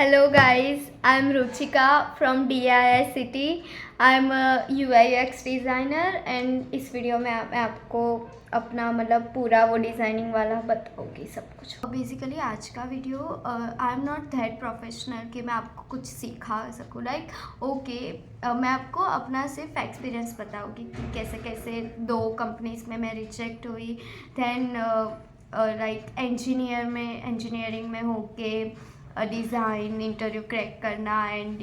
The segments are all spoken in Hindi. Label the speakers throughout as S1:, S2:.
S1: Hello guys, I'm Ruchika from DIICT. I'm a UI/UX designer and इस वीडियो में मैं आपको अपना मतलब पूरा वो डिज़ाइनिंग वाला बताऊँगी सब कुछ। बेसिकली आज का video I am not that professional कि मैं आपको कुछ सिखा सकूँ मैं आपको अपना सिर्फ एक्सपीरियंस बताऊँगी कि कैसे कैसे 2 कंपनीज़ में मैं रिजेक्ट हुई। दैन इंजीनियरिंग में होके डिज़ाइन इंटरव्यू क्रैक करना एंड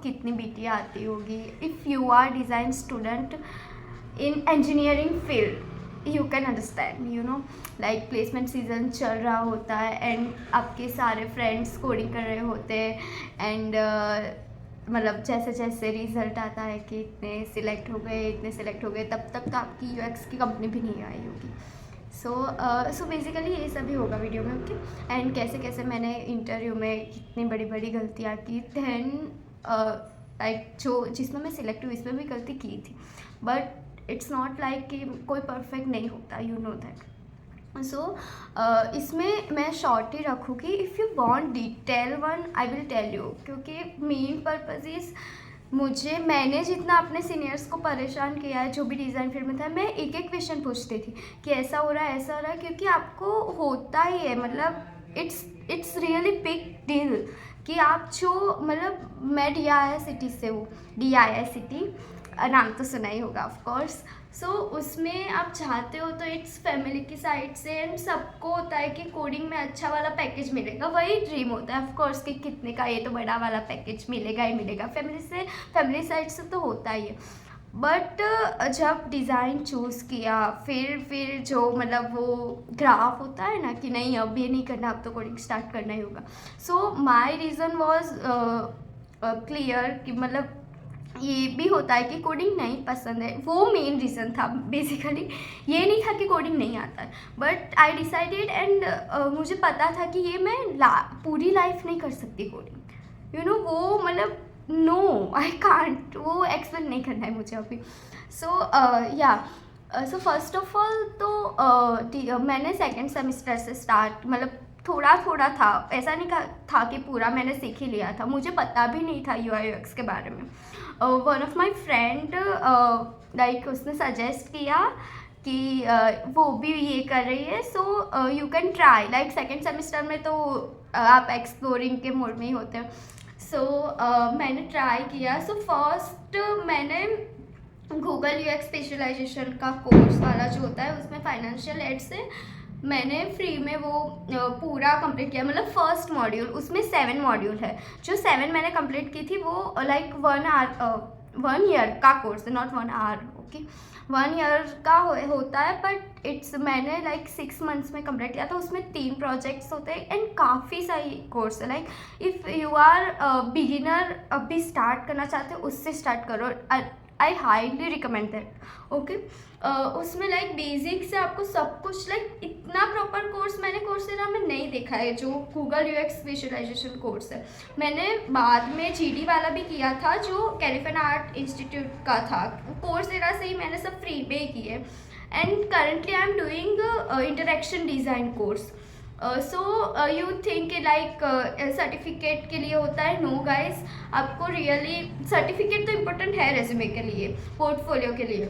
S1: कितनी बीटी आती होगी। If you are design student in engineering field you can understand like placement season चल रहा होता है एंड आपके सारे फ्रेंड्स कोडिंग कर रहे होते हैं एंड मतलब जैसे जैसे रिज़ल्ट आता है कि इतने सिलेक्ट हो गए तब तक तो आपकी यूएक्स की कंपनी भी नहीं आई होगी। सो बेसिकली ये सभी होगा वीडियो में। ओके एंड कैसे कैसे मैंने इंटरव्यू में कितनी बड़ी बड़ी गलतियाँ की। दैन जो जिसमें मैं सिलेक्ट हुई इसमें भी गलती की थी, बट इट्स नॉट लाइक कि कोई परफेक्ट नहीं होता, यू नो दैट। इसमें मैं शॉर्ट ही रखूँगी। If you want detail one I will tell you, क्योंकि मेन पर्पज़ इज़ मैंने जितना अपने सीनियर्स को परेशान किया है जो भी डिज़ाइन फील्ड में था, मैं एक एक क्वेश्चन पूछती थी कि ऐसा हो रहा है, क्योंकि आपको होता ही है, मतलब इट्स रियली बिग डील कि आप जो मतलब मैं DIICT से हूँ, DIICT नाम तो सुना ही होगा ऑफ कोर्स। सो उसमें आप चाहते हो तो इट्स फैमिली की साइड से एंड सबको होता है कि कोडिंग में अच्छा वाला पैकेज मिलेगा, वही ड्रीम होता है ऑफ कोर्स कि कितने का ये तो बड़ा वाला पैकेज मिलेगा ही मिलेगा, फैमिली साइड से तो होता ही है। बट जब डिज़ाइन चूज़ किया फिर जो मतलब वो ग्राफ होता है ना कि नहीं अब ये नहीं करना, अब तो कोडिंग स्टार्ट करना ही होगा। सो माई रीज़न वॉज क्लियर कि मतलब ये भी होता है कि कोडिंग नहीं पसंद है, वो मेन रीज़न था बेसिकली। ये नहीं था कि कोडिंग नहीं आता है, बट आई डिसाइडेड एंड मुझे पता था कि ये मैं पूरी लाइफ नहीं कर सकती कोडिंग, वो मतलब नो आई कांट, वो एक्सप्लेन नहीं करना है मुझे अभी। सो फर्स्ट ऑफ ऑल तो मैंने सेकेंड सेमिस्टर से स्टार्ट, मतलब थोड़ा थोड़ा था, ऐसा नहीं था कि पूरा मैंने सीख ही लिया था, मुझे पता भी नहीं था UI/UX के बारे में। One of my friend like उसने सजेस्ट किया कि वो भी ये कर रही है, so you can try. Like second semester में तो आप एक्सप्लोरिंग के मोड में ही होते हैं। मैंने ट्राई किया। फर्स्ट मैंने गूगल UX स्पेशलाइजेशन का कोर्स वाला जो होता है उसमें फाइनेंशियल एड से मैंने फ्री में वो पूरा कंप्लीट किया। मतलब फर्स्ट मॉड्यूल, उसमें 7 मॉड्यूल है, जो 7 मैंने कंप्लीट की थी वो लाइक 1 ईयर का कोर्स है, नॉट 1 आवर। ओके 1 ईयर का होता है, बट मैंने लाइक 6 मंथ्स में कंप्लीट किया था। उसमें 3 प्रोजेक्ट्स होते हैं एंड काफ़ी सही कोर्स है। Like if you are beginner, अभी स्टार्ट करना चाहते हो उससे स्टार्ट करो, I highly recommend that. Okay उसमें लाइक बेसिक से आपको सब कुछ, लाइक इतना प्रॉपर कोर्स मैंने कोर्सेरा में नहीं देखा है जो गूगल UX विजुअलाइजेशन कोर्स है। मैंने बाद में GD वाला भी किया था जो कैलिफोर्निया आर्ट इंस्टीट्यूट का था, कोर्सेरा से ही मैंने सब फ्री पे किए। And currently I am doing interaction design course. You think like certificate के लिए होता है, नो गाइस, आपको रियली सर्टिफिकेट तो इम्पोर्टेंट है रेज्यूमे के लिए, पोर्टफोलियो के लिए,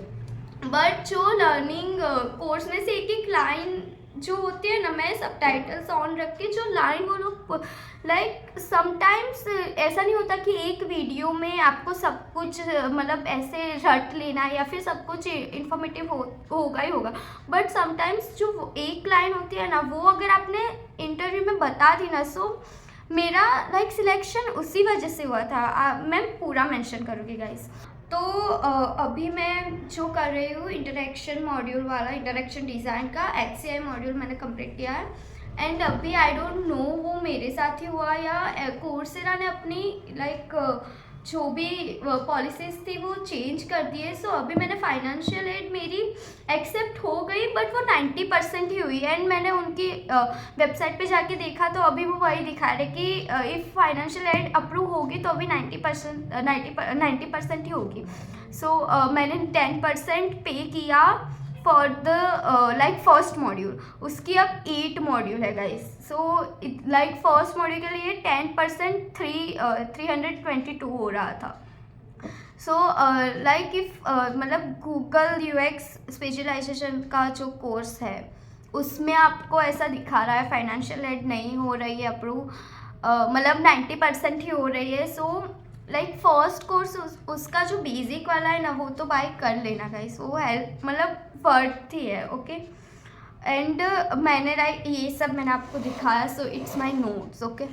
S1: बट जो लर्निंग कोर्स में से एक एक लाइन जो होती है ना, मैं सब टाइटल्स ऑन रख के जो लाइन वो लोग लाइक समटाइम्स ऐसा नहीं होता कि एक वीडियो में आपको सब कुछ मतलब ऐसे रट लेना या फिर सब कुछ इन्फॉर्मेटिव होगा ही होगा, बट समटाइम्स जो एक लाइन होती है ना वो अगर आपने इंटरव्यू में बता दी ना, सो मेरा लाइक सिलेक्शन उसी वजह से हुआ था। मैं पूरा मेंशन करूँगी गाइस। तो अभी मैं जो कर रही हूँ इंटरेक्शन मॉड्यूल वाला, इंटरेक्शन डिज़ाइन का HCI मॉड्यूल मैंने कंप्लीट किया है एंड अभी आई डोंट नो वो मेरे साथ ही हुआ या कोर्सेरा ने अपनी लाइक जो भी पॉलिसीज थी वो चेंज कर दिए। सो अभी मैंने फाइनेंशियल एड मेरी एक्सेप्ट हो गई, बट वो 90% ही हुई एंड मैंने उनकी वेबसाइट पे जाके देखा तो अभी वो वही दिखा रहे कि इफ़ फाइनेंशियल एड अप्रूव होगी तो अभी 90% ही होगी। मैंने 10% पे किया for the like first module, उसकी अब 8 मॉड्यूल है guys. So like first module के लिए 10% 322 हो रहा था। सो लाइक इफ मतलब गूगल यूएक्स स्पेशलाइजेशन का जो कोर्स है उसमें आपको ऐसा दिखा रहा है फाइनेंशियल एड नहीं हो रही है अप्रूव, मतलब 90% ही हो रही है। सो लाइक फर्स्ट कोर्स उसका जो बेसिक वाला है ना वो तो बाय कर लेना गाइस, वो हेल्प मतलब वर्थ ही है। ओके एंड मैंने ये सब मैंने आपको दिखाया। So it's my notes. Okay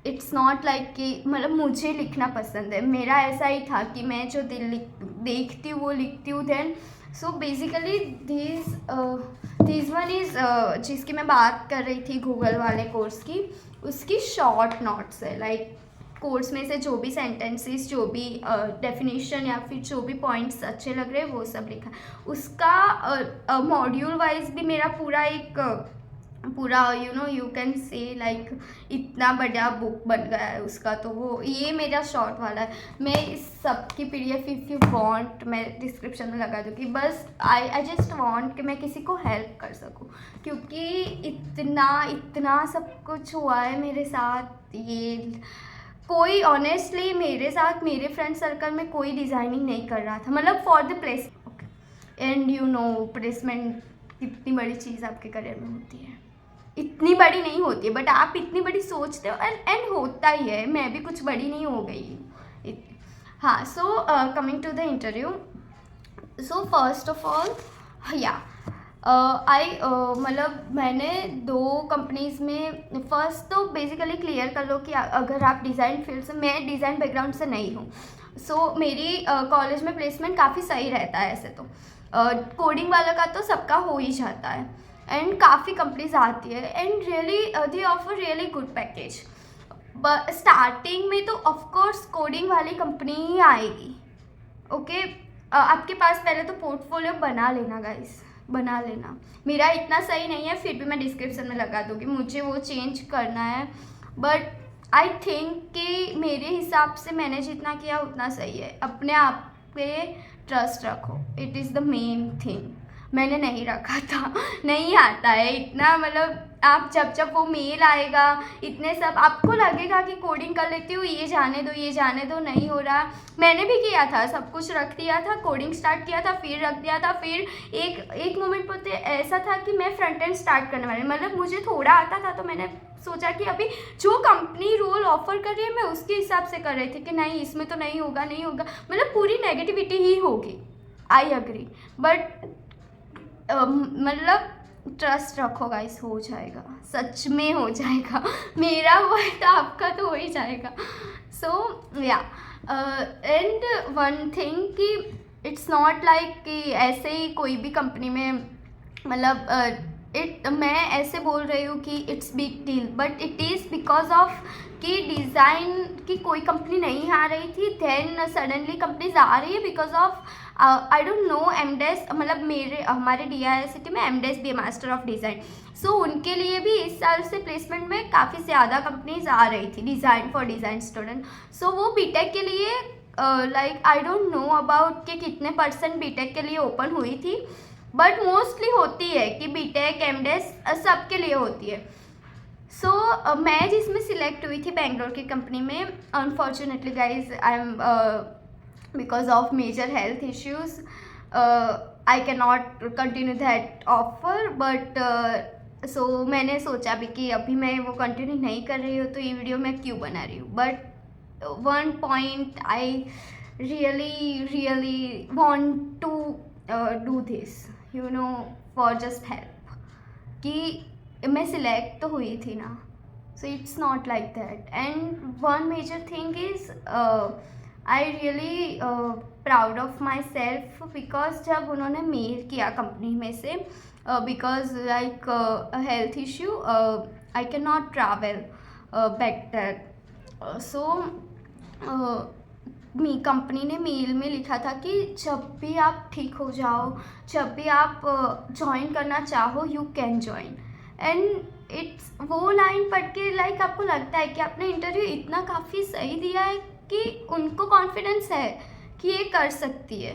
S1: it's not like कि मतलब मुझे लिखना पसंद है, मेरा ऐसा ही था कि मैं जो देखती हूँ वो लिखती हूँ। Then so basically this one is जिसकी मैं बात कर रही थी गूगल वाले कोर्स की, उसकी शॉर्ट नोट्स है। लाइक कोर्स में से जो भी सेंटेंसेस, जो भी डेफिनेशन या फिर जो भी पॉइंट्स अच्छे लग रहे हैं वो सब लिखा है। उसका मॉड्यूल वाइज भी मेरा पूरा एक पूरा यू कैन से लाइक इतना बड़ा बुक बन गया है उसका। तो वो ये मेरा शॉर्ट वाला है। मैं इस सब की PDF इफ़ यू वांट मैं डिस्क्रिप्शन में लगा दूँगी। बस आई जस्ट वांट कि मैं किसी को हेल्प कर सकूँ, क्योंकि इतना सब कुछ हुआ है मेरे साथ। ये कोई ऑनेस्टली मेरे साथ मेरे फ्रेंड सर्कल में कोई डिज़ाइनिंग नहीं कर रहा था, मतलब for the place. And placement कितनी बड़ी चीज़ आपके करियर में होती है, इतनी बड़ी नहीं होती है बट आप इतनी बड़ी सोचते हो एंड होता ही है। मैं भी कुछ बड़ी नहीं हो गई। हाँ, so coming to the interview. So first of all या मतलब मैंने 2 कंपनीज़ में फर्स्ट तो बेसिकली क्लियर कर लो कि अगर आप डिज़ाइन फील्ड से, मैं डिज़ाइन बैकग्राउंड से नहीं हूँ। सो मेरी कॉलेज में प्लेसमेंट काफ़ी सही रहता है ऐसे तो। कोडिंग वाला का तो सबका हो ही जाता है एंड काफ़ी कंपनीज आती है and really they offer really good package. But starting में तो ऑफकोर्स कोडिंग वाली कंपनी ही आएगी। ओके आपके पास पहले तो पोर्टफोलियो बना लेना गाइस, बना लेना। मेरा इतना सही नहीं है, फिर भी मैं डिस्क्रिप्शन में लगा दूँगी, मुझे वो चेंज करना है। बट आई थिंक कि मेरे हिसाब से मैंने जितना किया उतना सही है। अपने आप पे ट्रस्ट रखो, it is the main thing. मैंने नहीं रखा था, नहीं आता है इतना। मतलब आप जब वो मेल आएगा, इतने सब आपको लगेगा कि कोडिंग कर लेती हूँ, ये जाने दो, नहीं हो रहा। मैंने भी किया था, सब कुछ रख दिया था, कोडिंग स्टार्ट किया था, फिर रख दिया था। फिर एक मोमेंट पर ऐसा था कि मैं फ्रंट एंड स्टार्ट करने वाली, मतलब मुझे थोड़ा आता था। तो मैंने सोचा कि अभी जो कंपनी रोल ऑफर कर रही है मैं उसके हिसाब से कर रही थी कि नहीं इसमें तो नहीं होगा, मतलब पूरी नेगेटिविटी ही होगी। आई अग्री, बट मतलब ट्रस्ट रखो गाइस, हो जाएगा, सच में हो जाएगा। मेरा हुआ है तो आपका तो हो ही जाएगा। सो या एंड वन थिंग कि इट्स नॉट लाइक कि ऐसे ही कोई भी कंपनी में, मतलब मैं ऐसे बोल रही हूँ कि it's big deal, but it is because of कि डिज़ाइन की कोई कंपनी नहीं आ रही थी, देन सडनली कंपनीज आ रही है because of I don't know एमडेस, मतलब हमारे DISCT में एमडेस भी है, मास्टर ऑफ डिज़ाइन। सो उनके लिए भी इस साल से प्लेसमेंट में काफ़ी ज़्यादा कंपनीज आ रही थी डिज़ाइन फॉर डिज़ाइन स्टूडेंट। सो वो बीटेक के लिए like I don't know about कि कितने % बीटेक के लिए ओपन हुई थी, बट मोस्टली होती है कि बीटेक एमडेस सबके लिए होती है। सो मैं जिसमें सिलेक्ट हुई थी बेंगलोर की कंपनी में, unfortunately guys I am because of major health issues I can not continue that offer. But so मैंने सोचा भी कि अभी मैं वो कंटिन्यू नहीं कर रही हूँ तो ये वीडियो मैं क्यों बना रही हूँ। But one point I really want to do this for just help, कि मैं सिलेक्ट तो हुई थी ना। So it's not like that. And one major thing is I really proud of myself, because जब उन्होंने मेल किया कंपनी में से, because like health issue I can not travel better. So company ने मेल में लिखा था कि जब भी आप ठीक हो जाओ, जब भी आप ज्वाइन करना चाहो, you can join. And it's वो लाइन पढ़ के लाइक आपको लगता है कि आपने इंटरव्यू इतना काफ़ी सही दिया है कि उनको कॉन्फिडेंस है कि ये कर सकती है।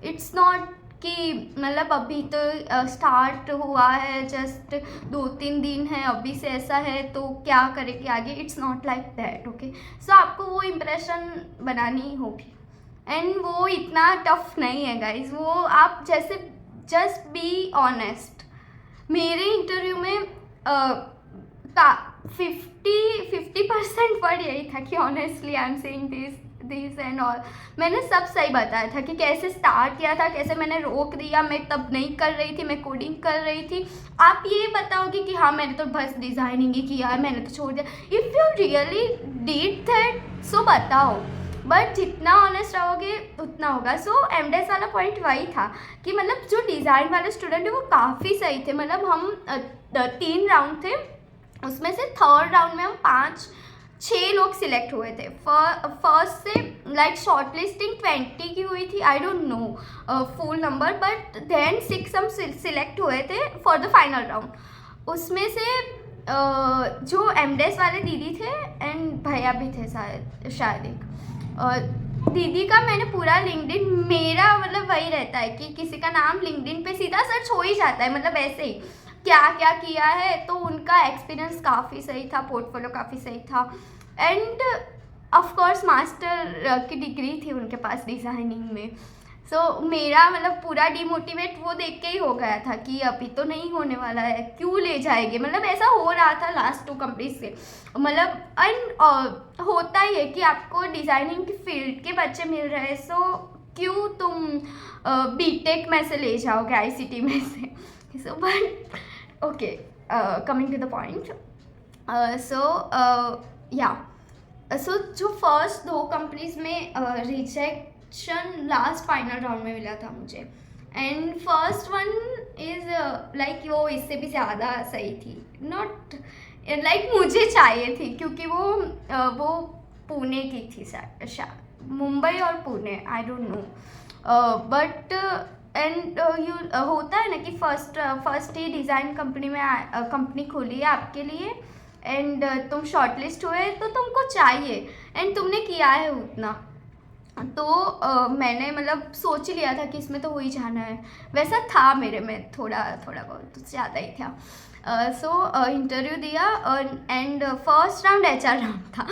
S1: इट्स नॉट कि मतलब अभी तो स्टार्ट हुआ है, जस्ट 2-3 दिन है, अभी से ऐसा है तो क्या करेंगे आगे। It's not like that, okay. So आपको वो इम्प्रेशन बनानी होगी एंड वो इतना टफ नहीं है गाइज। वो आप जैसे जस्ट बी ऑनेस्ट। मेरे इंटरव्यू में का 50% वर्ड यही था कि honestly I am saying this and all. मैंने सब सही बताया था कि कैसे स्टार्ट किया था, कैसे मैंने रोक दिया, मैं तब नहीं कर रही थी, मैं कोडिंग कर रही थी। आप ये बताओगे कि हाँ मैंने तो बस डिज़ाइनिंग ही किया है, मैंने तो छोड़ दिया। If you really did that so बताओ, बट जितना ऑनेस्ट रहोगे उतना होगा। सो एमडेस वाला पॉइंट वही था कि मतलब जो डिज़ाइन वाले स्टूडेंट है वो काफ़ी सही थे। मतलब हम 3 राउंड थे, उसमें से थर्ड राउंड में हम 5-6 लोग सिलेक्ट हुए थे। फर्स्ट से लाइक शॉर्ट लिस्टिंग 20 की हुई थी, I don't know full number, but then 6 हम सिलेक्ट हुए थे फॉर द फाइनल राउंड। उसमें से जो एमडेस वाले दीदी थे एंड भैया भी थे शायद एक, दीदी का मैंने पूरा लिंक्डइन, मेरा मतलब वही रहता है कि किसी का नाम लिंक्डइन पे सीधा सर्च हो ही जाता है, मतलब ऐसे ही क्या क्या किया है। तो उनका एक्सपीरियंस काफ़ी सही था, पोर्टफोलियो काफ़ी सही था एंड ऑफ कोर्स मास्टर की डिग्री थी उनके पास डिज़ाइनिंग में। सो मेरा मतलब पूरा डिमोटिवेट वो देख के ही हो गया था कि अभी तो नहीं होने वाला है, क्यों ले जाएंगे। मतलब ऐसा हो रहा था लास्ट 2 कंपनीज से। मतलब एंड होता ही है कि आपको डिज़ाइनिंग की फील्ड के बच्चे मिल रहे हैं, सो क्यों तुम बीटेक में से ले जाओगे आईसीटी में से। So but okay, coming to the point. So जो फर्स्ट 2 कंपनीज में रिजेक्शन लास्ट फाइनल राउंड में मिला था मुझे, and first one is like वो इससे भी ज़्यादा सही थी, नॉट लाइक मुझे चाहिए थी क्योंकि वो पुणे की थी शायद, मुंबई और पुणे, आई don't no, but and you होता है ना कि फर्स्ट ही डिज़ाइन कंपनी में कंपनी खोली है आपके लिए एंड तुम शॉर्टलिस्ट हुए तो तुमको चाहिए एंड तुमने किया है उतना। तो मैंने मतलब सोच लिया था कि इसमें तो हो ही जाना है। वैसा था मेरे में थोड़ा बहुत, ज़्यादा ही था। सो इंटरव्यू दिया and first round HR round था।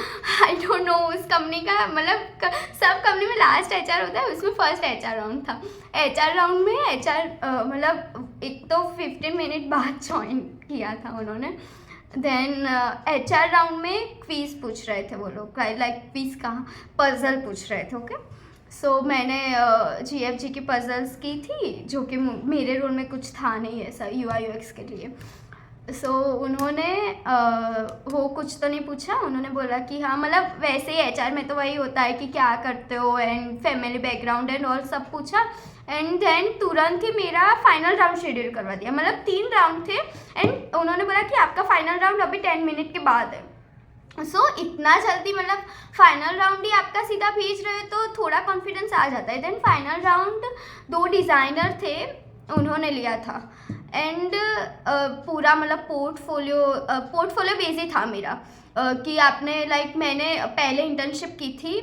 S1: आई डोंट नो उस कंपनी का, मतलब सब कंपनी में लास्ट एचआर होता है, उसमें फर्स्ट एचआर राउंड था। एचआर राउंड में एचआर मतलब एक तो 15 मिनट बाद ज्वाइन किया था उन्होंने। देन एचआर राउंड में क्विज़ पूछ रहे थे वो लोग, लाइक क्विज़ का पजल पूछ रहे थे, ओके। सो मैंने जीएफजी की पजल्स की थी, जो कि मेरे रोल में कुछ था नहीं ऐसा यूआई यूएक्स के लिए। सो उन्होंने वो कुछ तो नहीं पूछा, उन्होंने बोला कि हाँ मतलब वैसे ही एचआर में तो वही होता है कि क्या करते हो and family background and all सब पूछा एंड देन तुरंत ही मेरा फाइनल राउंड शेड्यूल करवा दिया। मतलब 3 राउंड थे एंड उन्होंने बोला कि आपका फाइनल राउंड अभी 10 मिनट के बाद है। सो इतना जल्दी, मतलब फाइनल राउंड ही आपका सीधा भेज रहे हो तो थोड़ा कॉन्फिडेंस आ जाता है। देन फाइनल राउंड 2 डिज़ाइनर थे, उन्होंने लिया था एंड पूरा मतलब पोर्टफोलियो बेस ही था मेरा कि आपने लाइक मैंने पहले इंटर्नशिप की थी,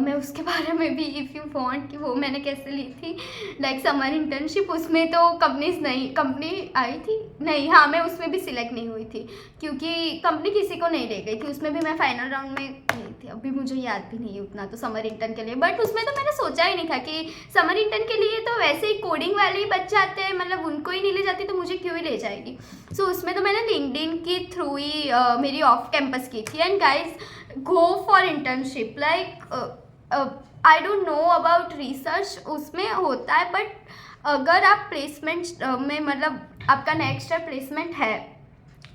S1: मैं उसके बारे में भी इफ़ यू वांट कि वो मैंने कैसे ली थी, लाइक समर इंटर्नशिप। उसमें तो कंपनी आई थी नहीं, हाँ मैं उसमें भी सिलेक्ट नहीं हुई थी क्योंकि कंपनी किसी को नहीं ले गई थी। उसमें भी मैं फाइनल राउंड में गई थी, अभी मुझे याद भी नहीं है उतना तो समर इंटर्न के लिए। बट उसमें तो मैंने सोचा ही नहीं था कि समर इंटर्न के लिए तो वैसे ही कोडिंग वाले ही बच्चे आते हैं, मतलब उनको ही नहीं ले जाती तो मुझे क्यों ही ले जाएगी। सो उसमें तो मैंने लिंक्डइन के थ्रू ही मेरी ऑफ कैंपस की थी। And guys go for internship, like I don't know about research उसमें होता है, बट अगर आप प्लेसमेंट में मतलब आपका नेक्स्ट ईयर प्लेसमेंट है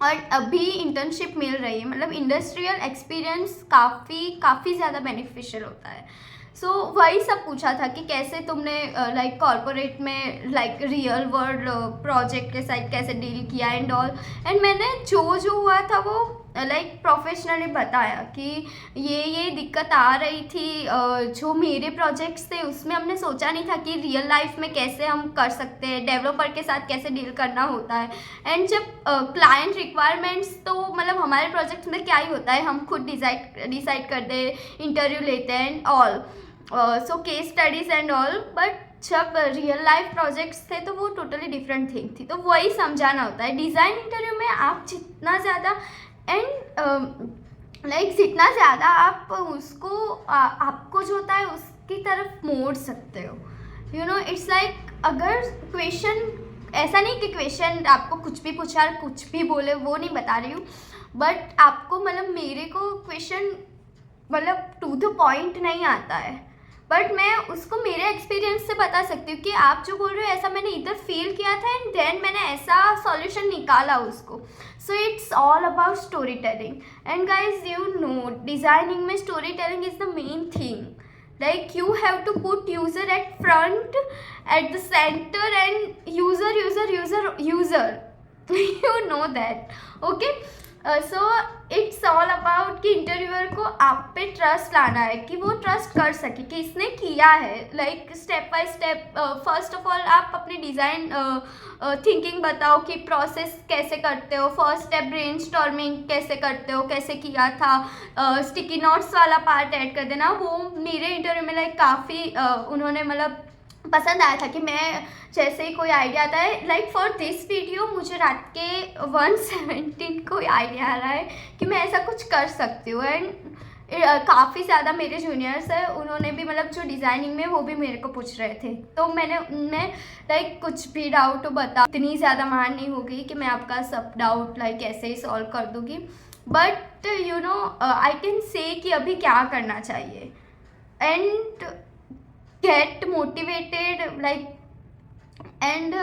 S1: और अभी इंटर्नशिप मिल रही है, मतलब इंडस्ट्रियल एक्सपीरियंस काफ़ी ज़्यादा बेनिफिशियल होता है। सो वही सब पूछा था कि कैसे तुमने लाइक कॉर्पोरेट में लाइक रियल वर्ल्ड प्रोजेक्ट के साथ कैसे डील किया एंड ऑल। एंड मैंने जो हुआ था वो लाइक प्रोफेशनली बताया कि ये दिक्कत आ रही थी, जो मेरे प्रोजेक्ट्स थे उसमें हमने सोचा नहीं था कि रियल लाइफ में कैसे हम कर सकते हैं, डेवलपर के साथ कैसे डील करना होता है। एंड जब क्लाइंट रिक्वायरमेंट्स, तो मतलब हमारे प्रोजेक्ट में क्या ही होता है, हम खुद डिसाइड करते हैं, इंटरव्यू लेते हैं and all, so case studies and all. But जब रियल लाइफ प्रोजेक्ट्स थे तो वो टोटली डिफरेंट थिंग थी। तो वही समझाना होता है डिज़ाइन इंटरव्यू में। आप जितना ज़्यादा जितना ज़्यादा आप उसको आपको जो होता है उसकी तरफ मोड़ सकते हो। इट्स लाइक अगर क्वेश्चन ऐसा नहीं कि क्वेश्चन आपको कुछ भी पूछा और कुछ भी बोले, वो नहीं बता रही हूँ, बट आपको मेरे को क्वेश्चन टू द पॉइंट नहीं आता है, बट मैं उसको मेरे एक्सपीरियंस से बता सकती हूँ कि आप जो बोल रहे हो ऐसा मैंने इधर फील किया था एंड देन मैंने ऐसा सॉल्यूशन निकाला उसको। So it's all about storytelling. And guys designing में storytelling is the main thing. Like you have to put user at front, at the center, and user. You know that, okay? So it's all about कि इंटरव्यूअर को आप पे ट्रस्ट लाना है कि वो ट्रस्ट कर सके कि इसने किया है। Like step by step first of all आप अपनी डिज़ाइन थिंकिंग बताओ कि प्रोसेस कैसे करते हो। फर्स्ट स्टेप ब्रेनस्टॉर्मिंग कैसे करते हो, कैसे किया था। स्टिकी नोट्स वाला पार्ट ऐड कर देना। वो मेरे इंटरव्यू में काफ़ी उन्होंने पसंद आया था कि मैं जैसे ही कोई आइडिया आता है फॉर दिस वीडियो मुझे रात के 1:17 को आइडिया आ रहा है कि मैं ऐसा कुछ कर सकती हूँ। एंड काफ़ी ज़्यादा मेरे जूनियर्स हैं, उन्होंने भी जो डिज़ाइनिंग में वो भी मेरे को पूछ रहे थे, तो मैं कुछ भी डाउट बता, इतनी ज़्यादा मान नहीं हो गई कि मैं आपका सब डाउट ऐसे ही सॉल्व कर दूँगी। बट आई कैन से कि अभी क्या करना चाहिए and get motivated and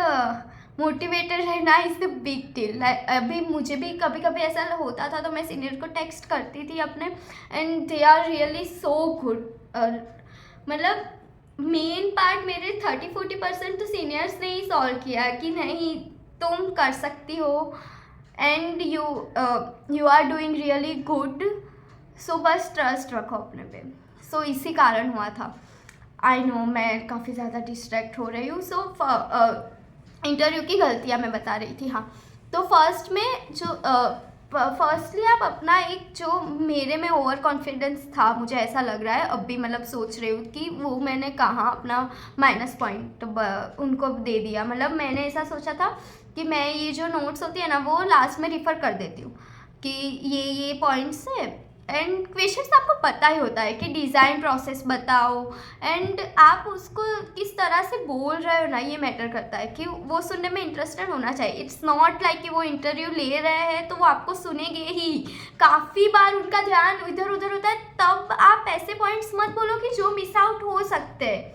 S1: motivated रहना इज़ द बिग डील। अभी मुझे भी कभी कभी ऐसा होता था तो मैं सीनियर को टेक्स्ट करती थी अपने, and they are really so good. Main part मेरे 30-40% तो सीनियर्स ने ही सॉल्व किया कि नहीं तुम कर सकती हो and you are doing really good. So बस ट्रस्ट रखो अपने पे। सो इसी कारण हुआ था। आई नो मैं काफ़ी ज़्यादा डिस्ट्रैक्ट हो रही हूँ। सो इंटरव्यू की गलतियाँ मैं बता रही थी। हाँ, तो फर्स्ट में जो फर्स्टली आप अपना एक जो मेरे में ओवर कॉन्फिडेंस था, मुझे ऐसा लग रहा है अब भी सोच रही हूँ कि वो मैंने कहाँ अपना माइनस पॉइंट उनको दे दिया। मैंने ऐसा सोचा था कि मैं ये जो नोट्स होती है ना वो लास्ट में रिफ़र कर देती हूँ कि ये पॉइंट्स है। एंड क्वेश्चंस आपको पता ही होता है कि डिज़ाइन प्रोसेस बताओ, एंड आप उसको किस तरह से बोल रहे हो ना ये मैटर करता है कि वो सुनने में इंटरेस्टेड होना चाहिए। इट्स नॉट लाइक कि वो इंटरव्यू ले रहे हैं तो वो आपको सुनेंगे ही। काफ़ी बार उनका ध्यान इधर उधर होता है, तब आप ऐसे पॉइंट्स मत बोलो कि जो मिस आउट हो सकते हैं।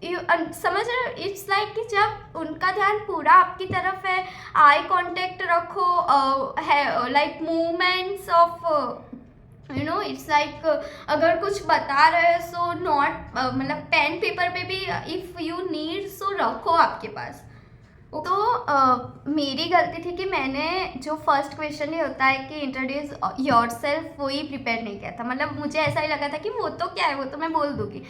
S1: समझ रहे हो? इट्स लाइक कि जब उनका ध्यान पूरा आपकी तरफ है, आई कांटेक्ट रखो, है मूवमेंट्स ऑफ इट्स लाइक अगर कुछ बता रहे हो सो नॉट पेन पेपर पे भी इफ़ यू नीड सो रखो आपके पास। तो मेरी गलती थी कि मैंने जो फर्स्ट क्वेश्चन ये होता है कि इंट्रोड्यूस योरसेल्फ, वो ही प्रिपेयर नहीं किया था। मुझे ऐसा ही लगा था कि वो तो क्या है, वो तो मैं बोल दूँगी।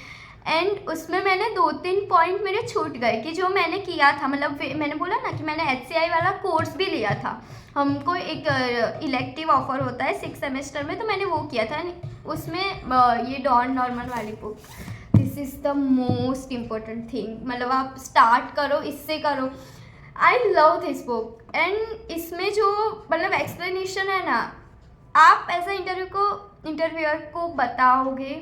S1: एंड उसमें मैंने 2-3 पॉइंट मेरे छूट गए कि जो मैंने किया था। मैंने बोला ना कि मैंने HCI वाला कोर्स भी लिया था। हमको एक इलेक्टिव ऑफर होता है 6 सेमेस्टर में, तो मैंने वो किया था। उसमें ये डॉन नॉर्मन वाली book, this is the most important thing. आप स्टार्ट करो, इससे करो। I love this book. And इसमें जो एक्सप्लेनेशन है ना, आप ऐसा इंटरव्यूअर को बताओगे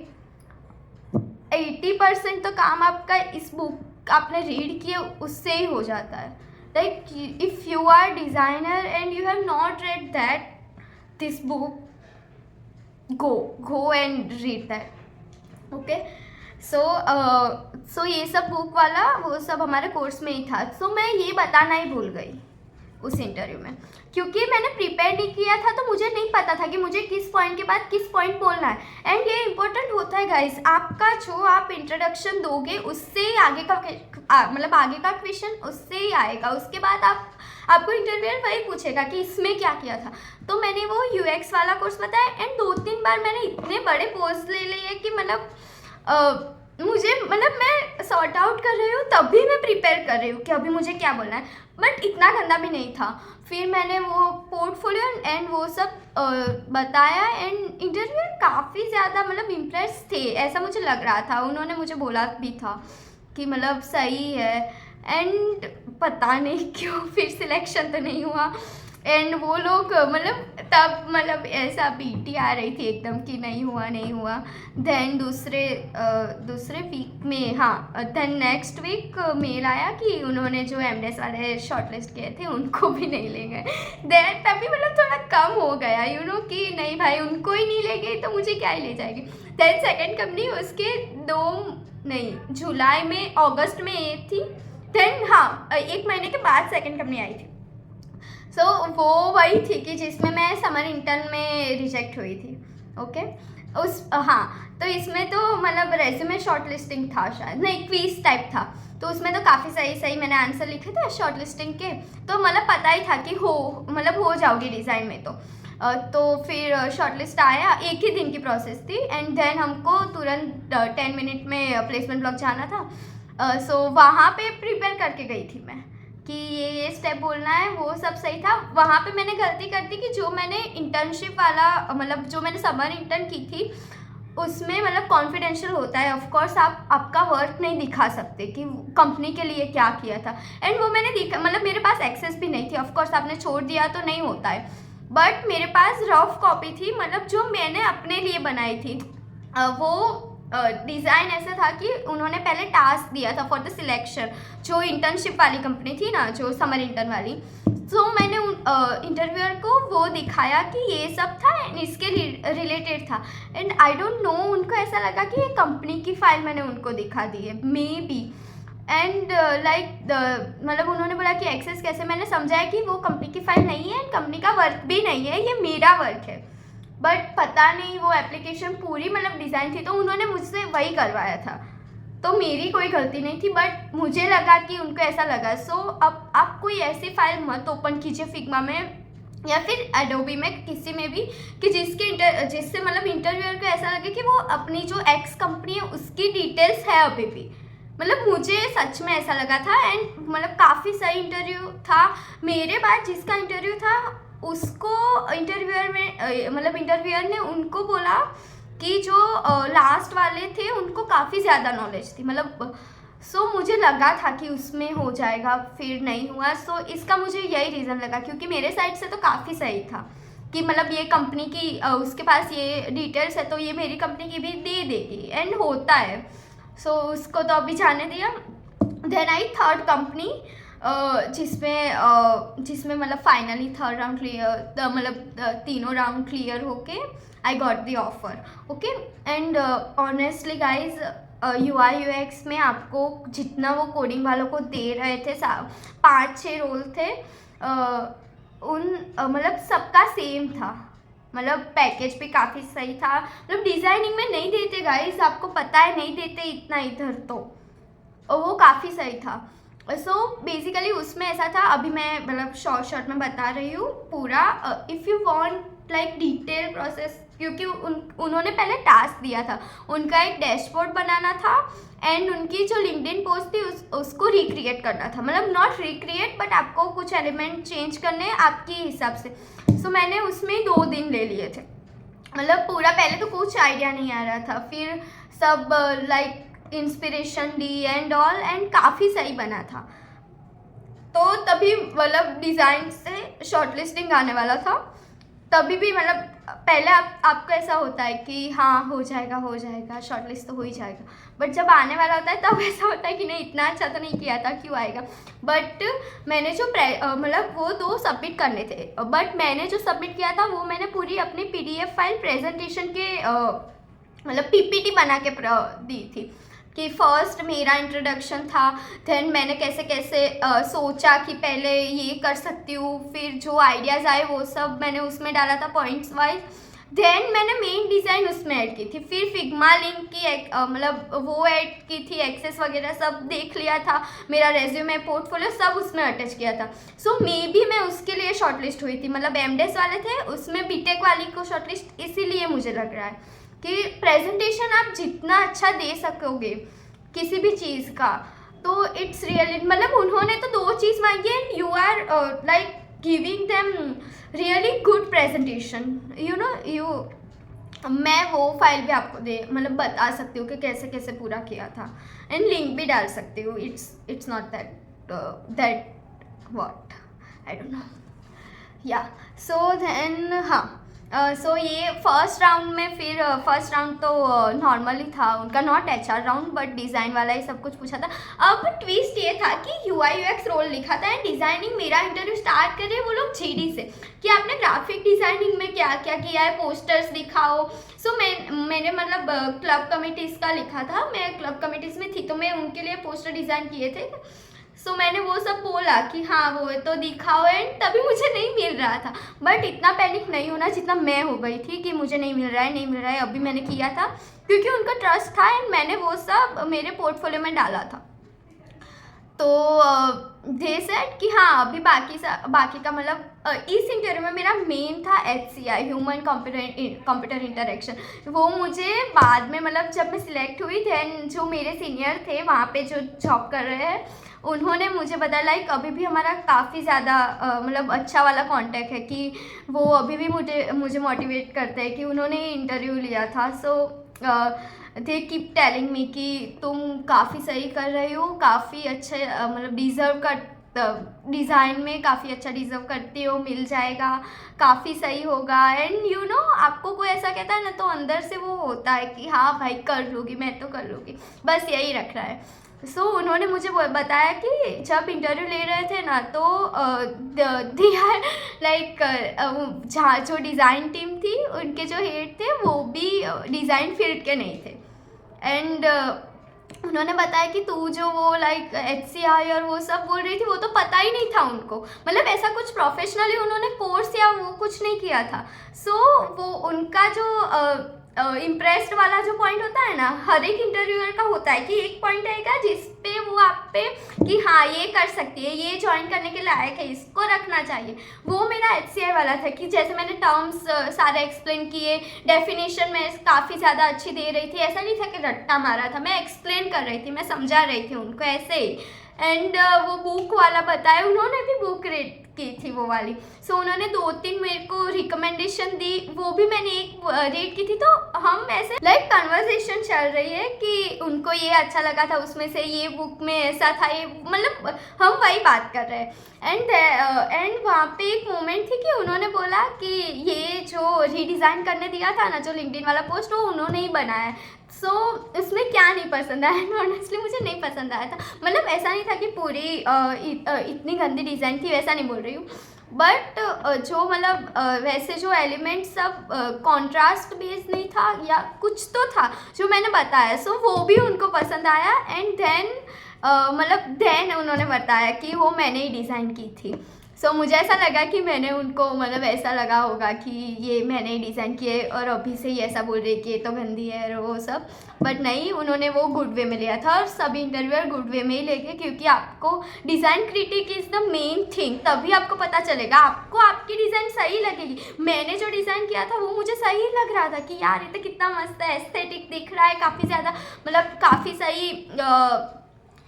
S1: 80% तो काम आपका इस बुक आपने रीड किया उससे ही हो जाता है। Like if you are designer and you have not read that this book, go and read that, okay? So ये सब बुक वाला वो सब हमारे कोर्स में ही था। सो मैं ये बताना ही भूल गई उस इंटरव्यू में, क्योंकि मैंने प्रिपेयर नहीं किया था तो मुझे नहीं पता था कि मुझे किस पॉइंट के बाद किस पॉइंट बोलना है। एंड ये इंपॉर्टेंट होता है गाइस, आपका जो आप इंट्रोडक्शन दोगे उससे ही आगे का आगे का क्वेश्चन उससे ही आएगा। उसके बाद आपको इंटरव्यूअर वही पूछेगा कि इसमें क्या किया था। तो मैंने वो UX वाला कोर्स बताया एंड 2-3 बार मैंने इतने बड़े पोज ले लिए कि मुझे मैं सॉर्ट आउट कर रही हूँ तब भी मैं प्रिपेयर कर रही हूँ कि अभी मुझे क्या बोलना है, बट इतना गंदा भी नहीं था। फिर मैंने वो पोर्टफोलियो एंड वो सब बताया एंड इंटरव्यूअर काफ़ी ज़्यादा इम्प्रेस थे, ऐसा मुझे लग रहा था। उन्होंने मुझे बोला भी था कि मतलब सही है। एंड पता नहीं क्यों फिर सिलेक्शन तो नहीं हुआ। एंड वो लोग मतलब तब मतलब ऐसा पीटी आ रही थी एकदम कि नहीं हुआ नहीं हुआ। देन दूसरे वीक में, हाँ देन नेक्स्ट वीक मेल आया कि उन्होंने जो एमडेस वाले शॉर्टलिस्ट किए थे उनको भी नहीं ले गए। देन तभी मतलब थोड़ा कम हो गया कि नहीं भाई उनको ही नहीं ले गए तो मुझे क्या ही ले जाएगी। देन सेकेंड कंपनी उसके जुलाई में अगस्त में ये थी। देन हाँ 1 महीने के बाद सेकेंड कंपनी आई थी। सो वो वही थी कि जिसमें मैं समर इंटर्न में रिजेक्ट हुई थी। ओके हाँ तो इसमें तो मतलब रेज्यूमे शॉर्टलिस्टिंग था शायद, नहीं क्विज टाइप था। तो उसमें तो काफ़ी सही मैंने आंसर लिखे थे शॉर्टलिस्टिंग के, तो मतलब पता ही था कि हो जाओगी डिज़ाइन में। तो फिर शॉर्टलिस्ट आया, 1 ही दिन की प्रोसेस थी। एंड देन हमको तुरंत 10 मिनट में प्लेसमेंट ब्लॉक जाना था। सो वहाँ पे प्रिपेयर करके गई थी मैं कि ये स्टेप बोलना है, वो सब सही था। वहाँ पे मैंने गलती कर दी कि जो मैंने इंटर्नशिप वाला मतलब जो मैंने समर इंटर्न की थी उसमें मतलब कॉन्फिडेंशियल होता है, ऑफ कोर्स आप आपका वर्क नहीं दिखा सकते कि कंपनी के लिए क्या किया था। एंड वो मैंने दिखा, मतलब मेरे पास एक्सेस भी नहीं थी। ऑफ कोर्स आपने छोड़ दिया तो नहीं होता है, बट मेरे पास रफ कॉपी थी, मतलब जो मैंने अपने लिए बनाई थी। वो डिज़ाइन ऐसा था कि उन्होंने पहले टास्क दिया था फॉर द सिलेक्शन, जो इंटर्नशिप वाली कंपनी थी ना, जो समर इंटर्न वाली। तो मैंने इंटरव्यूअर को वो दिखाया कि ये सब था एंड इसके रिलेटेड था। एंड आई डोंट नो, उनको ऐसा लगा कि ये कंपनी की फाइल मैंने उनको दिखा दी है मे बी। एंड मतलब उन्होंने बोला कि एक्सेस कैसे, मैंने समझाया कि वो कंपनी की फाइल नहीं है, कंपनी का वर्क भी नहीं है, ये मेरा वर्क है। बट पता नहीं वो एप्लीकेशन पूरी मतलब डिज़ाइन थी तो उन्होंने मुझसे वही करवाया था, तो मेरी कोई गलती नहीं थी। बट मुझे लगा कि उनको ऐसा लगा। सो अब आप कोई ऐसी फाइल मत ओपन कीजिए फिग्मा में या फिर एडोबी में, किसी में भी, कि जिससे मतलब इंटरव्यूअर को ऐसा लगे कि वो अपनी जो एक्स कंपनी है उसकी डिटेल्स है अभी भी। मतलब मुझे सच में ऐसा लगा था। एंड मतलब काफ़ी सही इंटरव्यू था। मेरे बाद जिसका इंटरव्यू था उसको इंटरव्यूअर ने उनको बोला कि जो लास्ट वाले थे उनको काफ़ी ज़्यादा नॉलेज थी, मतलब सो मुझे लगा था कि उसमें हो जाएगा, फिर नहीं हुआ। सो इसका मुझे यही रीज़न लगा, क्योंकि मेरे साइड से तो काफ़ी सही था कि मतलब ये कंपनी की उसके पास ये डिटेल्स है तो ये मेरी कंपनी की भी दे देगी, एंड होता है। सो उसको तो अभी जाने दिया। देन आई थर्ड कंपनी जिसमें मतलब फाइनली थर्ड राउंड क्लियर, मतलब तीनों राउंड क्लियर होके I got the offer. Okay and honestly guys UI/UX में आपको जितना वो कोडिंग वालों को दे रहे थे, 5-6 रोल थे, मतलब सबका सेम था। मतलब पैकेज भी काफ़ी सही था। मतलब डिज़ाइनिंग में नहीं देते गाइस, आपको पता है नहीं देते इतना इधर, तो वो काफ़ी सही था। सो बेसिकली उसमें ऐसा था, अभी मैं मतलब शॉर्ट में बता रही हूँ पूरा। If you want like detail process, क्योंकि उन्होंने पहले टास्क दिया था, उनका एक डैशबोर्ड बनाना था एंड उनकी जो लिंक्डइन पोस्ट थी उसको रिक्रिएट करना था। मतलब नॉट रिक्रिएट बट आपको कुछ एलिमेंट चेंज करने आपके हिसाब से। सो मैंने उसमें 2 दिन ले लिए थे। मतलब पूरा पहले तो कुछ आइडिया नहीं आ रहा था, फिर सब like inspiration the and all, and काफ़ी सही बना था। तो तभी मतलब डिज़ाइन से शॉर्टलिस्टिंग आने वाला था, तभी भी मतलब पहले आपको ऐसा होता है कि हाँ हो जाएगा शॉर्टलिस्ट तो हो ही जाएगा, बट जब आने वाला होता है तब ऐसा होता है कि नहीं इतना अच्छा तो नहीं किया था, क्यों आएगा। बट मैंने जो मतलब वो 2 सबमिट करने थे, बट मैंने जो सबमिट किया था वो मैंने पूरी अपनी PDF फाइल प्रेजेंटेशन के मतलब PPT बना के दी थी। कि फर्स्ट मेरा इंट्रोडक्शन था, देन मैंने कैसे कैसे सोचा कि पहले ये कर सकती हूँ, फिर जो आइडियाज़ आए वो सब मैंने उसमें डाला था पॉइंट्स वाइज। देन मैंने मेन डिज़ाइन उसमें ऐड की थी, फिर फिग्मा लिंक की मतलब वो ऐड की थी, एक्सेस वगैरह सब देख लिया था, मेरा रेज्यूमे पोर्टफोलियो सब उसमें अटैच किया था। सो मे बी मैं उसके लिए शॉर्टलिस्ट हुई थी। मतलब एमडेस वाले थे, उसमें बीटेक वाली को शॉर्टलिस्ट इसीलिए मुझे लग रहा है कि प्रेजेंटेशन आप जितना अच्छा दे सकोगे किसी भी चीज़ का, तो इट्स रियली, मतलब उन्होंने तो 2 चीज़ मांगी and you are like giving them really good presentation, you know, मैं वो फाइल भी आपको दे मतलब बता सकती हूँ कि कैसे कैसे पूरा किया था, एंड लिंक भी डाल सकती हूँ. It's not that what I don't no. या सो देन हाँ, सो ये फर्स्ट राउंड में, फिर फर्स्ट राउंड तो नॉर्मल ही था उनका, not HR round but design वाला ही सब कुछ पूछा था. अब ट्विस्ट ये था कि UI UX रोल लिखा था एंड डिज़ाइनिंग मेरा इंटरव्यू स्टार्ट कर रहे हैं वो लोग GD से कि आपने ग्राफिक डिज़ाइनिंग में क्या क्या किया है, पोस्टर्स दिखाओ. सो मैंने मतलब क्लब कमिटीज़ का लिखा था, मैं क्लब कमिटीज़ में थी तो मैं उनके लिए पोस्टर डिज़ाइन किए थे. सो मैंने वो सब बोला कि हाँ वो तो दिखाओ, एंड तभी मुझे नहीं मिल रहा था. बट इतना पैनिक नहीं होना जितना मैं हो गई थी कि मुझे नहीं मिल रहा है, नहीं मिल रहा है. अभी मैंने किया था क्योंकि उनका ट्रस्ट था एंड मैंने वो सब मेरे पोर्टफोलियो में डाला था. तो दे सेड कि हाँ अभी बाकी का मतलब इस इंटरव्यू में मेरा मेन था HCI, ह्यूमन कंप्यूटर इंटरेक्शन. वो मुझे बाद में मतलब जब मैं सिलेक्ट हुई देन जो मेरे सीनियर थे वहाँ पे जो जॉब कर रहे हैं उन्होंने मुझे बताया लाइक अभी भी हमारा काफ़ी ज़्यादा मतलब अच्छा वाला कांटेक्ट है कि वो अभी भी मुझे मोटिवेट करते हैं कि उन्होंने इंटरव्यू लिया था. सो दे कीप टेलिंग मी कि तुम काफ़ी सही कर रही हो, काफ़ी अच्छे मतलब डिज़र्व कर डिज़ाइन में काफ़ी अच्छा डिज़र्व करती हो, मिल जाएगा, काफ़ी सही होगा. एंड यू नो आपको कोई ऐसा कहता है ना तो अंदर से वो होता है कि हाँ भाई कर लूँगी, मैं तो कर लूँगी, बस यही रख रहा है. सो उन्होंने मुझे बताया कि जब इंटरव्यू ले रहे थे ना तो दे आर लाइक जहाँ जो डिज़ाइन टीम थी उनके जो हेड थे वो भी डिज़ाइन फील्ड के नहीं थे. एंड उन्होंने बताया कि तू जो वो लाइक HCI और वो सब बोल रही थी वो तो पता ही नहीं था उनको, मतलब ऐसा कुछ प्रोफेशनली उन्होंने कोर्स या वो कुछ नहीं किया था. सो वो उनका जो इम्प्रेस्ड वाला जो पॉइंट होता है ना हर एक इंटरव्यूअर का होता है कि एक पॉइंट आएगा जिस पे वो आप पे कि हाँ ये कर सकती है, ये ज्वाइन करने के लायक है, इसको रखना चाहिए. वो मेरा HCI वाला था कि जैसे मैंने टर्म्स सारे एक्सप्लेन किए, डेफिनेशन में काफ़ी ज़्यादा अच्छी दे रही थी, ऐसा नहीं था कि रट्टा मारा था, मैं एक्सप्लेन कर रही थी, मैं समझा रही थी उनको ऐसे ही. एंड वो बुक वाला बताया, उन्होंने भी बुक रेट की थी वो वाली. सो उन्होंने 2-3 मेरे को रिकमेंडेशन दी, वो भी मैंने एक रेट की थी. तो हम ऐसे लाइक कन्वर्सेशन चल रही है कि उनको ये अच्छा लगा था उसमें से, ये बुक में ऐसा था, ये मतलब हम वही बात कर रहे हैं. एंड वहाँ पे एक मोमेंट थी कि उन्होंने बोला कि ये जो रीडिज़ाइन करने दिया था ना जो लिंक्डइन वाला पोस्ट वो उन्होंने ही बनाया है. सो उसमें क्या नहीं पसंद आया, एंड ऑनेस्टली मुझे नहीं पसंद आया था. मतलब ऐसा नहीं था कि पूरी इतनी गंदी डिज़ाइन थी वैसा नहीं बोल रही हूँ, बट जो मतलब वैसे जो एलिमेंट सब कॉन्ट्रास्ट बेस्ड नहीं था या कुछ तो था जो मैंने बताया. सो वो भी उनको पसंद आया. एंड देन मतलब देन उन्होंने बताया कि वो मैंने ही डिज़ाइन की थी. सो मुझे ऐसा लगा कि मैंने उनको मतलब ऐसा लगा होगा कि ये मैंने ही डिज़ाइन किए और अभी से ही ऐसा बोल रही कि ये तो गंदी है और वो सब, बट नहीं, उन्होंने वो गुड वे में लिया था और सभी इंटरव्यूअर गुड वे में ही लेके, क्योंकि आपको design critic is the main thing. तभी आपको पता चलेगा, आपको आपकी डिज़ाइन सही लगेगी. मैंने जो डिज़ाइन किया था वो मुझे सही लग रहा था कि यार ये तो कितना मस्त है, एस्थेटिक दिख रहा है, काफ़ी ज़्यादा मतलब काफ़ी सही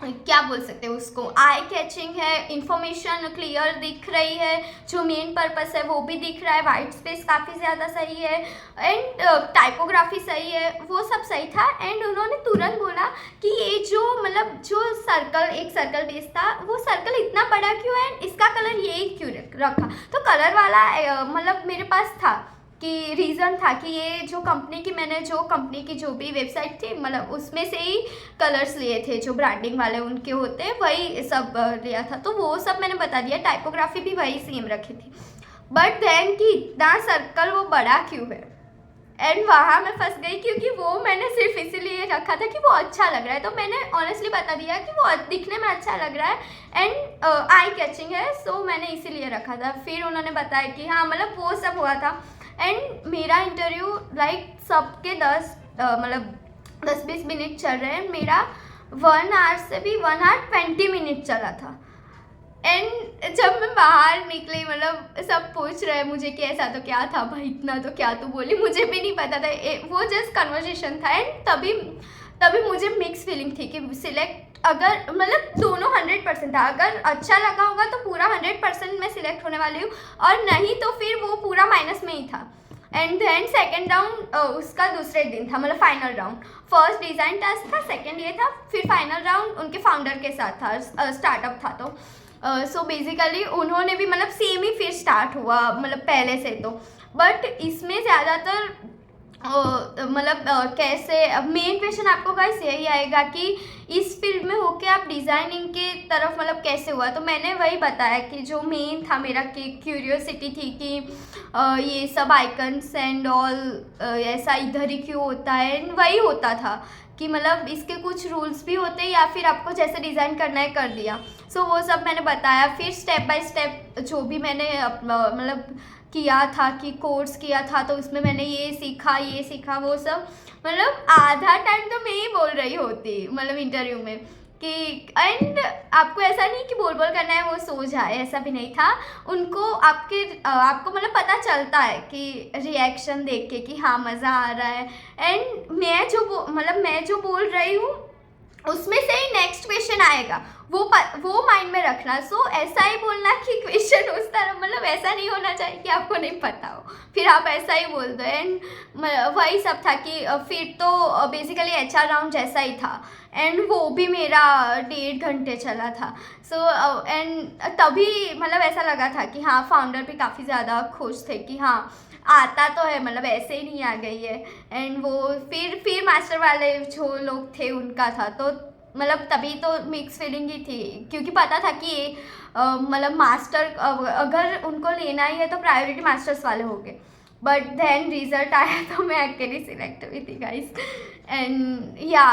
S1: क्या बोल सकते हैं उसको, आई कैचिंग है, इंफॉर्मेशन क्लियर दिख रही है, जो मेन पर्पस है वो भी दिख रहा है, वाइट स्पेस काफ़ी ज़्यादा सही है, एंड टाइपोग्राफी सही है, वो सब सही था. एंड उन्होंने तुरंत बोला कि ये जो मतलब जो सर्कल, एक सर्कल बेस था, वो सर्कल इतना बड़ा क्यों है, इसका कलर ये क्यों रखा. तो कलर वाला मतलब मेरे पास था कि रीज़न था कि ये जो कंपनी की, मैंने जो कंपनी की जो भी वेबसाइट थी मतलब उसमें से ही कलर्स लिए थे, जो ब्रांडिंग वाले उनके होते हैं वही सब लिया था. तो वो सब मैंने बता दिया, टाइपोग्राफी भी वही सेम रखी थी. बट देन कि इतना सर्कल वो बड़ा क्यों है, एंड वहाँ मैं फंस गई क्योंकि वो मैंने सिर्फ इसीलिए रखा था कि वो अच्छा लग रहा है. तो मैंने ऑनेस्टली बता दिया कि वो दिखने में अच्छा लग रहा है एंड आई कैचिंग है, सो मैंने इसीलिए रखा था. फिर उन्होंने बताया कि हाँ मतलब वो सब हुआ था. एंड मेरा इंटरव्यू लाइक सबके 10-20 मिनट चल रहे हैं, मेरा 1 आवर से भी 1 आवर 20 मिनट चला था. एंड जब मैं बाहर निकली मतलब सब पूछ रहे हैं मुझे कि ऐसा तो क्या था भाई, इतना तो क्या तू बोली, मुझे भी नहीं पता था, वो जस्ट कन्वर्सेशन था. एंड तभी मुझे मिक्स फीलिंग थी कि सिलेक्ट अगर मतलब दोनों 100% था, अगर अच्छा लगा होगा तो पूरा 100% मैं सिलेक्ट होने वाली हूँ, और नहीं तो फिर वो पूरा माइनस में ही था. एंड देन सेकेंड राउंड उसका दूसरे दिन था, मतलब final round. First design task था, सेकेंड ये था, फिर फाइनल राउंड उनके फाउंडर के साथ था, स्टार्टअप था। तो सो बेसिकली उन्होंने भी मतलब सेम ही फिर स्टार्ट हुआ मतलब पहले से। तो बट इसमें ज़्यादातर मतलब कैसे मेन क्वेश्चन आपको गाइस यही आएगा कि इस फील्ड में होके आप डिज़ाइनिंग के तरफ मतलब कैसे हुआ। तो मैंने वही बताया कि जो मेन था मेरा कि क्यूरियोसिटी थी कि ये सब आइकन्स एंड ऑल ऐसा इधर ही क्यों होता है, एंड वही होता था कि मतलब इसके कुछ रूल्स भी होते हैं या फिर आपको जैसे डिज़ाइन करना है कर दिया। सो वो सब मैंने बताया। फिर स्टेप बाय स्टेप जो भी मैंने मतलब किया था कि कोर्स किया था, तो उसमें मैंने ये सीखा वो सब। मतलब आधा टाइम तो मैं ही बोल रही होती मतलब इंटरव्यू में कि, एंड आपको ऐसा नहीं कि बोल करना है वो सो जाए, ऐसा भी नहीं था। उनको आपको मतलब पता चलता है कि रिएक्शन देख के कि हाँ मज़ा आ रहा है। एंड मैं जो बोल रही हूँ उसमें से ही नेक्स्ट क्वेश्चन आएगा, वो माइंड में रखना। सो ऐसा ही बोलना कि क्वेश्चन उस तरह, मतलब ऐसा नहीं होना चाहिए कि आपको नहीं पता हो फिर आप ऐसा ही बोल दो। एंड वही सब था कि फिर तो बेसिकली HR राउंड जैसा ही था, एंड वो भी मेरा 1.5 घंटे चला था। सो एंड तभी मतलब ऐसा लगा था कि हाँ फाउंडर भी काफ़ी ज़्यादा खुश थे कि हाँ आता तो है, मतलब ऐसे ही नहीं आ गई है। एंड वो फिर मास्टर वाले जो लोग थे उनका था, तो मतलब तभी तो मिक्स फीलिंग ही थी क्योंकि पता था कि मतलब मास्टर अगर उनको लेना ही है तो प्रायोरिटी मास्टर्स वाले हो गए। बट देन रिजल्ट आया तो मैं अकेली सिलेक्ट हुई थी गाइस। एंड या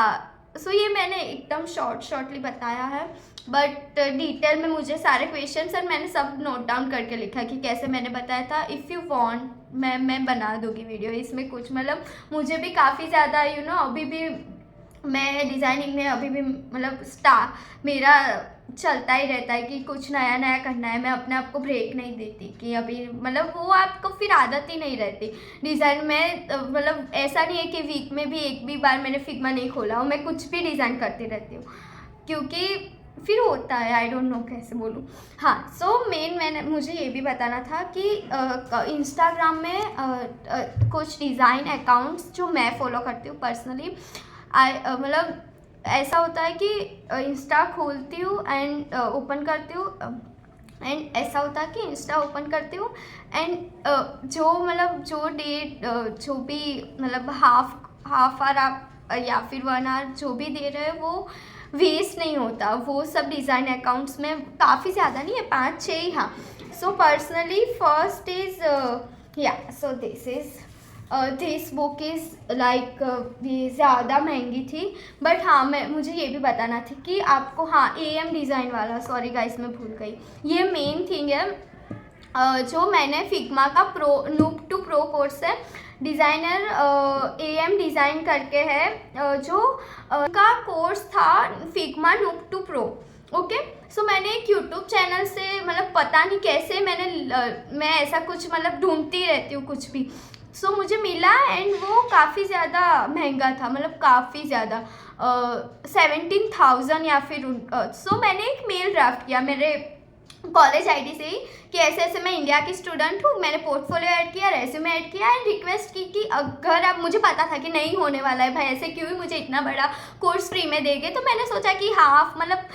S1: सो ये मैंने एकदम शॉर्टली बताया है, बट डिटेल में मुझे सारे क्वेश्चंस और मैंने सब नोट डाउन करके लिखा कि कैसे मैंने बताया था। इफ़ यू वांट मैं बना दूँगी वीडियो इसमें कुछ, मतलब मुझे भी काफ़ी ज़्यादा अभी भी मैं डिज़ाइनिंग में अभी भी मतलब मेरा चलता ही रहता है कि कुछ नया करना है। मैं अपने आप को ब्रेक नहीं देती कि अभी मतलब वो आपको फिर आदत ही नहीं रहती डिज़ाइन में। मतलब ऐसा नहीं है कि वीक में भी एक भी बार मैंने फिग्मा नहीं खोला हो, मैं कुछ भी डिज़ाइन करती रहती हूँ क्योंकि फिर होता है, आई डोंट नो कैसे बोलूँ। हाँ सो मुझे ये भी बताना था कि इंस्टाग्राम में कुछ डिज़ाइन अकाउंट्स जो मैं फॉलो करती हूँ पर्सनली, मतलब ऐसा होता है कि इंस्टा खोलती हूँ एंड ओपन करती हूँ, एंड ऐसा होता है कि इंस्टा ओपन करती हूँ एंड जो डेट जो भी मतलब हाफ आवर आप या फिर 1 आवर जो भी दे रहे हैं वो वेस्ट नहीं होता। वो सब डिज़ाइन अकाउंट्स में काफ़ी ज़्यादा नहीं है, 5-6 ही। हाँ so personally first is so this book is like ये ज़्यादा महंगी थी, बट हाँ मुझे ये भी बताना थी कि आपको हाँ AM डिज़ाइन वाला, सॉरी गाइस मैं भूल गई, ये मेन थिंग है जो मैंने फिग्मा का नूब टू प्रो कोर्स है, डिज़ाइनर AM डिज़ाइन करके है जो का कोर्स था Figma noob to pro. Okay so मैंने एक यूट्यूब चैनल से मतलब पता नहीं कैसे मैं ऐसा कुछ मतलब ढूंढती रहती हूँ कुछ भी, सो मुझे मिला एंड वो काफ़ी ज़्यादा महंगा था, मतलब काफ़ी ज़्यादा 17,000 या फिर सो मैंने एक मेल ड्राफ्ट किया मेरे कॉलेज आईडी से ही कि ऐसे मैं इंडिया की स्टूडेंट हूँ, मैंने पोर्टफोलियो ऐड किया, रेज्यूमे ऐड किया एंड रिक्वेस्ट की कि अगर आप, मुझे पता था कि नहीं होने वाला है भाई, ऐसे क्यों ही मुझे इतना बड़ा कोर्स फ्री में देंगे, तो मैंने सोचा कि हाफ मतलब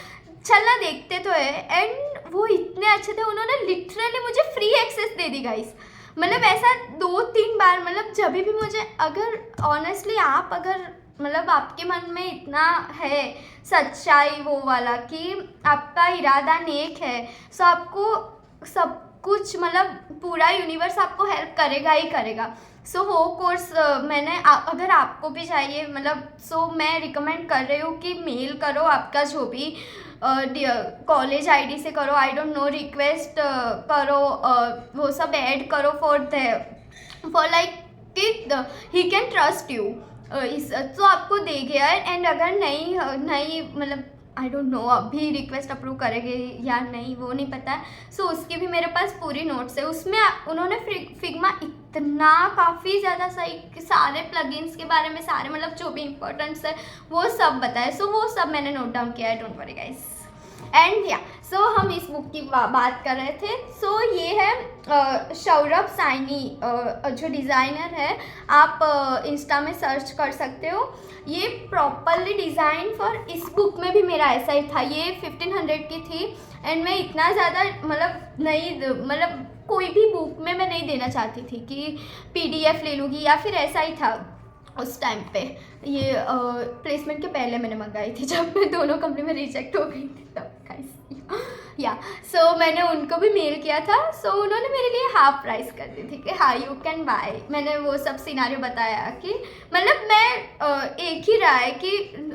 S1: चलना देखते तो है। एंड वो इतने अच्छे थे, उन्होंने लिटरली मुझे फ्री एक्सेस दे दी गाइस। मतलब ऐसा 2-3 बार, मतलब जब भी मुझे, अगर ऑनेस्टली आप अगर मतलब आपके मन में इतना है सच्चाई वो वाला कि आपका इरादा नेक है, सो आपको सब कुछ मतलब पूरा यूनिवर्स आपको हेल्प करेगा ही करेगा। सो वो कोर्स मैंने अगर आपको भी चाहिए मतलब सो मैं रिकमेंड कर रही हूँ कि मेल करो, आपका जो भी कॉलेज आईडी से करो, आई डोंट नो, रिक्वेस्ट करो, वो सब ऐड करो फॉर लाइक कि ही कैन ट्रस्ट यू, तो आपको देंगे। एंड अगर नहीं मतलब आई डोंट नो अभी रिक्वेस्ट अप्रूव करेंगे या नहीं वो नहीं पता है, सो उसकी भी मेरे पास पूरी नोट्स है। उसमें उन्होंने फिग्मा इतना काफ़ी ज़्यादा सही सारे प्लगइन्स के बारे में, सारे मतलब जो भी इम्पोर्टेंट्स है वो सब बताए, सो वो सब मैंने नोट डाउन किया है, don't worry guys. And so हम इस बुक की बात कर रहे थे। सो ये है सौरभ साइनी जो डिज़ाइनर है, आप इंस्टा में सर्च कर सकते हो। ये प्रॉपरली डिज़ाइन फॉर, इस बुक में भी मेरा ऐसा ही था। ये 1500 की थी एंड मैं इतना ज़्यादा मतलब कोई भी बुक में मैं नहीं देना चाहती थी कि PDF ले लूँगी या फिर ऐसा ही था उस टाइम पे। ये प्लेसमेंट के पहले मैंने मंगाई थी, जब मैं दोनों कंपनी में रिजेक्ट हो गई थी तब या सो मैंने उनको भी मेल किया था। सो उन्होंने मेरे लिए हाफ प्राइस कर दी थी कि हाँ यू कैन बाय। मैंने वो सब सिनारियो बताया कि मतलब मैं एक ही रहा है कि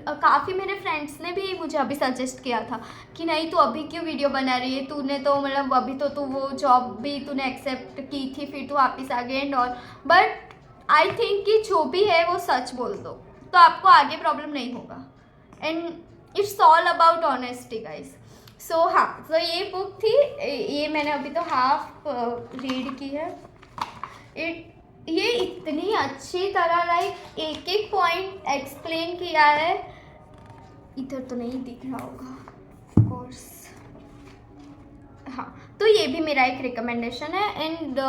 S1: काफ़ी मेरे फ्रेंड्स ने भी मुझे अभी सजेस्ट किया था कि नहीं तू अभी क्यों वीडियो बना रही है, तूने तो मतलब अभी तो तू वो जॉब भी तूने एक्सेप्ट की थी, फिर तू वापस आ गई and all. But I think कि जो भी है वो सच बोल दो तो आपको आगे प्रॉब्लम नहीं होगा and it's all about honesty guys. So हाँ, तो ये बुक थी, ये मैंने अभी तो हाफ रीड की है। ये इतनी अच्छी तरह लाइक एक एक पॉइंट एक्सप्लेन किया है। इधर तो नहीं दिख रहा होगा ऑफ कोर्स, हाँ। तो ये भी मेरा एक रिकमेंडेशन है। एंड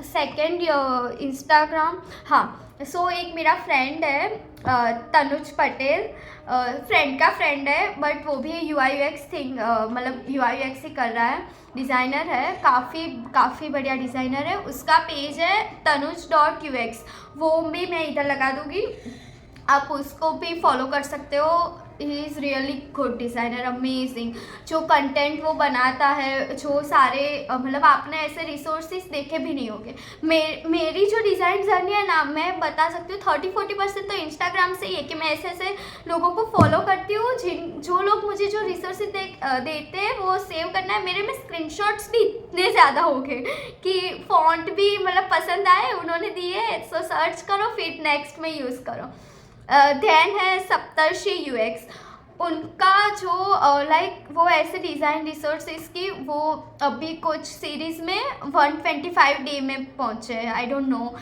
S1: सेकंड इंस्टाग्राम, हाँ। सो एक मेरा फ्रेंड है तनुज पटेल, फ्रेंड का फ्रेंड है बट वो भी UI UX थिंग मतलब UI UX ही कर रहा है, डिज़ाइनर है, काफ़ी बढ़िया डिज़ाइनर है। उसका पेज है tanuj.ux, वो भी मैं इधर लगा दूँगी, आप उसको भी फॉलो कर सकते हो। He is really good designer, amazing. जो कंटेंट वो बनाता है, जो सारे मतलब आपने ऐसे रिसोर्सेज देखे भी नहीं होंगे। मेरी जो डिज़ाइन जर्नी है ना, मैं बता सकती हूँ 30-40% तो इंस्टाग्राम से ही है कि मैं ऐसे लोगों को फॉलो करती हूँ जो लोग मुझे जो रिसोर्सेज देते हैं वो सेव करना है। मेरे में स्क्रीनशॉट्स भी इतने ज़्यादा हो गए कि फॉन्ट भी मतलब पसंद आए, उन्होंने दिए, सो सर्च करो फिर नेक्स्ट में यूज़ करो। देन है सप्तर्षि UX, उनका जो लाइक वो ऐसे डिज़ाइन रिसोर्सेज की वो अभी कुछ सीरीज़ में 125 डे में पहुँचे हैं। आई डोंट नो,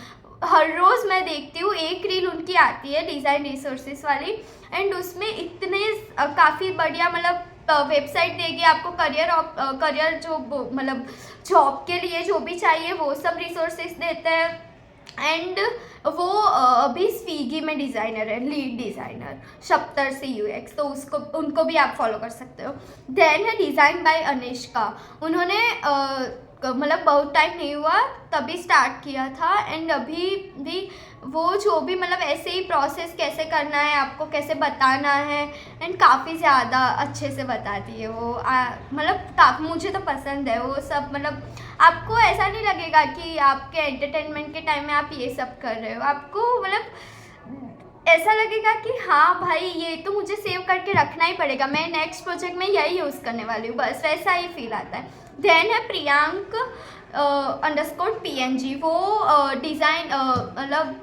S1: हर रोज़ मैं देखती हूँ एक रील उनकी आती है डिज़ाइन रिसोर्सेज वाली एंड उसमें इतने काफ़ी बढ़िया मतलब वेबसाइट देगी आपको, करियर जो मतलब जॉब के लिए जो भी चाहिए वो सब रिसोर्सेज देते हैं। एंड वो अभी स्विगी में डिज़ाइनर है, लीड डिज़ाइनर सप्तर्षि UX, तो उनको भी आप फॉलो कर सकते हो। देन है डिज़ाइन बाय अनिष्का, उन्होंने मतलब बहुत टाइम नहीं हुआ तभी स्टार्ट किया था एंड अभी भी वो जो भी मतलब ऐसे ही प्रोसेस कैसे करना है, आपको कैसे बताना है एंड काफ़ी ज़्यादा अच्छे से बताती है वो। मतलब मुझे तो पसंद है वो सब। मतलब आपको ऐसा नहीं लगेगा कि आपके एंटरटेनमेंट के टाइम में आप ये सब कर रहे हो, आपको मतलब ऐसा लगेगा कि हाँ भाई ये तो मुझे सेव करके रखना ही पड़ेगा, मैं नेक्स्ट प्रोजेक्ट में यही यूज़ करने वाली हूँ, बस वैसा ही फील आता है। देन है प्रियांक _PNG, वो डिज़ाइन मतलब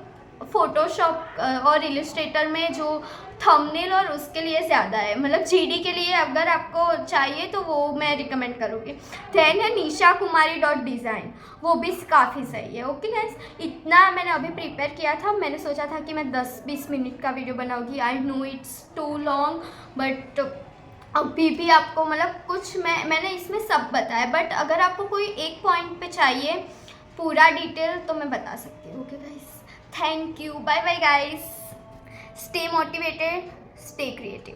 S1: फोटोशॉप और इलस्ट्रेटर में जो थंबनेल और उसके लिए ज़्यादा है, मतलब GD के लिए अगर आपको चाहिए तो वो मैं रिकमेंड करूँगी। देन है निशा कुमारी .design, वो भी काफ़ी सही है। ओके गाइस, इतना मैंने अभी प्रिपेयर किया था। मैंने सोचा था कि मैं 10-20 मिनट का वीडियो बनाऊँगी, I know it's too long, but अभी भी आपको मतलब कुछ मैंने इसमें सब बताया, बट अगर आपको कोई एक पॉइंट पे चाहिए पूरा डिटेल तो मैं बता सकती हूँ। Okay guys, thank you, bye bye guys, stay motivated, stay creative.